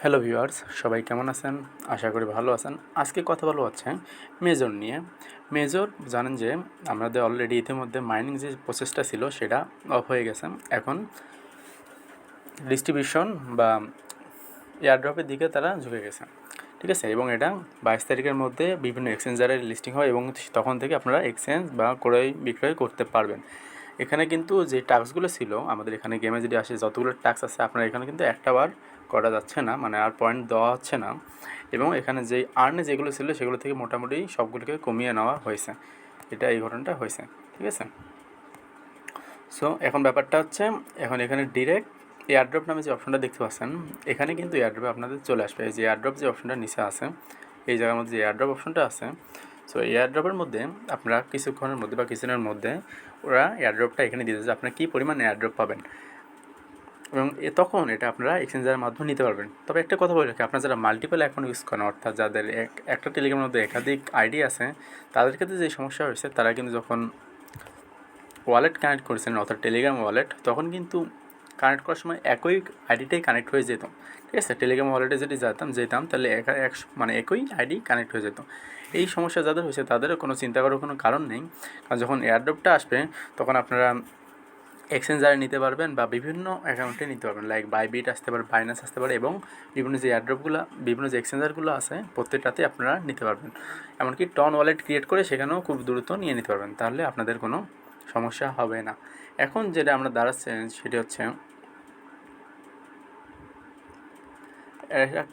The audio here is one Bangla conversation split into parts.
হ্যালো ভিউয়ার্স, সবাই কেমন আছেন? আশা করি ভালো আছেন। আজকে কথা বলবো হচ্ছে মেজর নিয়ে। মেজর জানেন যে আমাদের অলরেডি ইতিমধ্যে মাইনিং যে প্রসেসটা ছিল সেটা অফ হয়ে গেছে। এখন ডিস্ট্রিবিউশন বা এয়ারড্রপের দিকে তারা ঝুঁকে গেছে, ঠিক আছে? এবং এটা 22 তারিখের মধ্যে বিভিন্ন এক্সচেঞ্জারে লিস্টিং হয় এবং তখন থেকে আপনারা এক্সচেঞ্জ বা ক্রয় বিক্রয় করতে পারবেন। এখানে কিন্তু যে টাস্কগুলো ছিল আমাদের এখানে গেমে যদি আসে যতগুলো টাস্ক আছে আপনার এখানে কিন্তু একটা বার করা যাচ্ছে না, মানে আর পয়েন্ট দেওয়া হচ্ছে না। এবং এখানে যেই আর্নে যেগুলো ছিল সেগুলো থেকে মোটামুটি সবগুলোকে কমিয়ে নেওয়া হয়েছে। এটা এই ঘটনাটা হয়েছে, ঠিক আছে? সো এখন ব্যাপারটা হচ্ছে, এখন এখানে ডিরেক্ট এয়ারড্রপ নামে যে অপশনটা দেখতে পাচ্ছেন, এখানে কিন্তু এয়ারড্রপে আপনাদের চলে আসবে। এই যে এয়ারড্রপ যে অপশনটা নিচে আছে, এই জায়গার মধ্যে যে এয়ারড্রপ অপশনটা আছে, সো এয়ারড্রপের মধ্যে আপনারা কিছুক্ষণের মধ্যে বা কিছুদিনের মধ্যে ওরা এয়ারড্রপটা এখানে দিয়ে যে আপনারা কী পরিমাণ এয়ারড্রপ পাবেন এবং তখন এটা আপনারা এক্সচেঞ্জারের মাধ্যমে নিতে পারবেন। তবে একটা কথা বলে রাখি, আপনারা যারা মাল্টিপল অ্যাকাউন্ট ইউজ করেন, অর্থাৎ যাদের একটা টেলিগ্রামের মধ্যে একাধিক আইডি আছে, তাদের ক্ষেত্রে যে সমস্যা হয়েছে, তারা কিন্তু যখন ওয়ালেট কানেক্ট করেছেন অর্থাৎ টেলিগ্রাম ওয়ালেট, তখন কিন্তু কানেক্ট করার সময় একই আইডিটাই কানেক্ট হয়ে যেত, ঠিক আছে? টেলিগ্রাম ওয়ালেটে যদি যেতাম তাহলে মানে একই আইডি কানেক্ট হয়ে যেত। এই সমস্যা যাদের হয়েছে তাদেরও কোনো চিন্তা করার কোনো কারণ নেই, কারণ যখন এয়ারড্রপটা আসবে তখন আপনারা এক্সচেঞ্জারে নিতে পারবেন বা বিভিন্ন অ্যাকাউন্টে নিতে পারবেন, লাইক বাইবিট আসতে পারে, বাইন্যান্স আসতে পারে এবং বিভিন্ন যে এয়ারড্রপগুলো, বিভিন্ন যে এক্সচেঞ্জারগুলো আছে প্রত্যেকটাতে আপনারা নিতে পারবেন। এমনকি টন ওয়ালেট ক্রিয়েট করে সেখানেও খুব দ্রুত নিয়ে নিতে পারবেন, তাহলে আপনাদের কোনো সমস্যা হবে না। এখন যেটা আমরা দাঁড়াচ্ছে সেটি হচ্ছে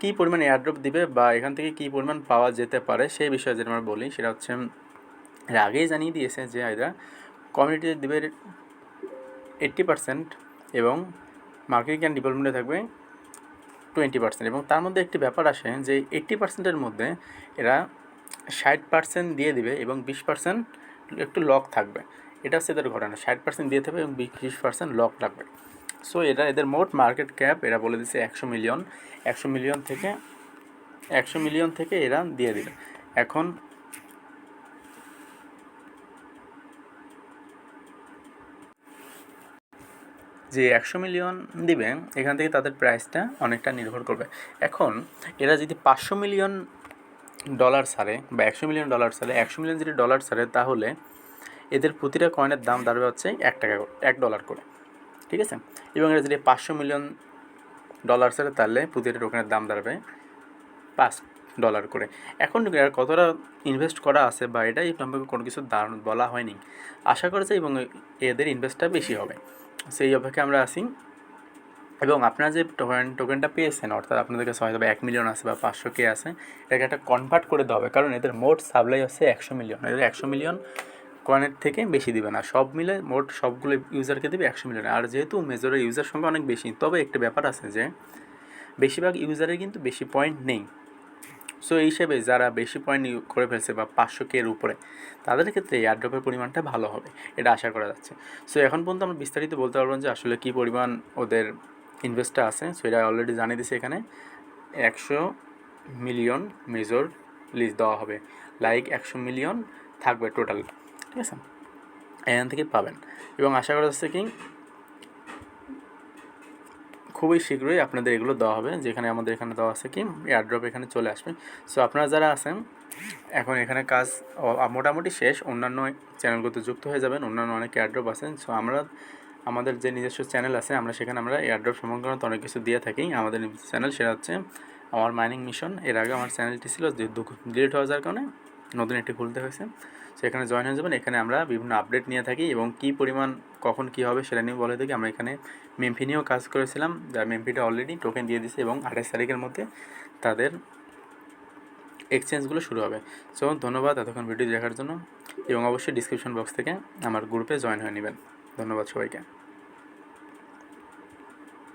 কী পরিমাণ এয়ারড্রপ দিবে বা এখান থেকে কী পরিমাণ পাওয়া যেতে পারে সেই বিষয়ে যেটা আমরা বলি, সেটা হচ্ছে এর আগেই জানিয়ে দিয়েছে যে এরা কমিউনিটি দিবে 80% এবং মার্কেটিং অ্যান্ড ডেভেলপমেন্টে থাকবে 20%। এবং তার মধ্যে একটি ব্যাপার আসে যে 80%-এর মধ্যে এরা 60% দিয়ে দিবে এবং 20% একটু লক থাকবে। এটা হচ্ছে এদের ঘটনা, 60% দিয়ে দেবে এবং 20% লক রাখবে। সো এদের মোট মার্কেট ক্যাপ এরা বলে দিচ্ছে 100 মিলিয়ন। 100 মিলিয়ন থেকে এরা দিয়ে দিবে। এখন যে 100 মিলিয়ন দিবে এখান থেকে তাদের প্রাইসটা অনেকটা নির্ভর করবে। এখন এরা যদি 500 মিলিয়ন ডলার ছাড়ে বা 100 মিলিয়ন ডলার ছাড়ে, 100 মিলিয়ন যদি ডলার ছাড়ে, তাহলে এদের প্রতিটা কয়েনের দাম দাঁড়াবে হচ্ছে $1 করে, ঠিক আছে? এবং এরা যদি 500 মিলিয়ন ডলার ছাড়ে তাহলে প্রতিটা টোকেনের দাম দাঁড়াবে $5 করে। এখন এর কতটা ইনভেস্ট করা আছে বা এটাই সম্পর্কে কোনো কিছু বলা হয়নি। আশা করা যায় এবং এদের ইনভেস্টটা বেশি হবে, সেই অপেক্ষায় আমরা আছি। এবং আপনারা যে টোকেনটা পেয়েছেন, অর্থাৎ আপনাদের কাছে হয়তো 1 মিলিয়ন আছে বা 500K আছে, এটাকে একটা কনভার্ট করে দেওয়া হবে, কারণ এদের মোট সাপ্লাই হচ্ছে 100 মিলিয়ন। এদের 100 মিলিয়ন কয়েনের থেকে বেশি দিবে না, সব মিলে মোট সবগুলো ইউজারকে দেবে 100 মিলিয়ন। আর যেহেতু মেজরের ইউজার সংখ্যা অনেক বেশি, তবে একটা ব্যাপার আছে যে বেশিরভাগ ইউজারের কিন্তু বেশি পয়েন্ট নেই। সো এই হিসেবে যারা বেশি পয়েন্ট করে ফেলছে বা 500K-এর উপরে, তাদের ক্ষেত্রে এয়ারড্রপের পরিমাণটা ভালো হবে, এটা আশা করা যাচ্ছে। সো এখন পর্যন্ত আমরা বিস্তারিত বলতে পারবো যে আসলে কী পরিমাণ ওদের ইনভেস্টটা আছে, সো এটা অলরেডি জানিয়ে দিচ্ছে। এখানে 100 মিলিয়ন মেজর লিস্ট দেওয়া হবে, লাইক 100 মিলিয়ন থাকবে টোটাল, ঠিক আছে? এখান থেকে পাবেন এবং আশা করা যাচ্ছে কি খুবই শীঘ্রই আপনাদের এগুলো দেওয়া হবে, যেখানে আমাদের এখানে দেওয়া আছে কি এয়ারড্রপ এখানে চলে আসবে। সো আপনারা যারা আছেন এখন এখানে কাজ মোটামুটি শেষ, অন্যান্য চ্যানেলগুলোতে যুক্ত হয়ে যাবেন, অন্যান্য অনেক এয়ারড্রপ আছেন। সো আমাদের যে নিজস্ব চ্যানেল আছে, সেখানে আমরা এয়ারড্রপ সংক্রান্ত অনেক কিছু দিয়ে থাকি। আমাদের নিজস্ব চ্যানেল সেটা হচ্ছে আমার মাইনিং মিশন। এর আগে আমার চ্যানেলটি ছিল ডিলিট হয়ে যাওয়ার কারণে নতুন একটি খুলতে হয়েছে। সেখানে জয়েন হয়ে যাবেন। এখানে আমরা বিভিন্ন আপডেট নিয়ে থাকি এবং কী পরিমাণ কখন কী হবে সেটা নিয়ে বলে থাকি। আমরা এখানে মেমফি নিয়েও কাজ করেছিলাম, যার মেমফিটা অলরেডি টোকেন দিয়ে দিয়েছে এবং 28 তারিখের মধ্যে তাদের এক্সচেঞ্জগুলো শুরু হবে। সো ধন্যবাদ এতক্ষণ ভিডিও দেখার জন্য এবং অবশ্যই ডিসক্রিপশন বক্স থেকে আমার গ্রুপে জয়েন হয়ে নেবেন। ধন্যবাদ সবাইকে।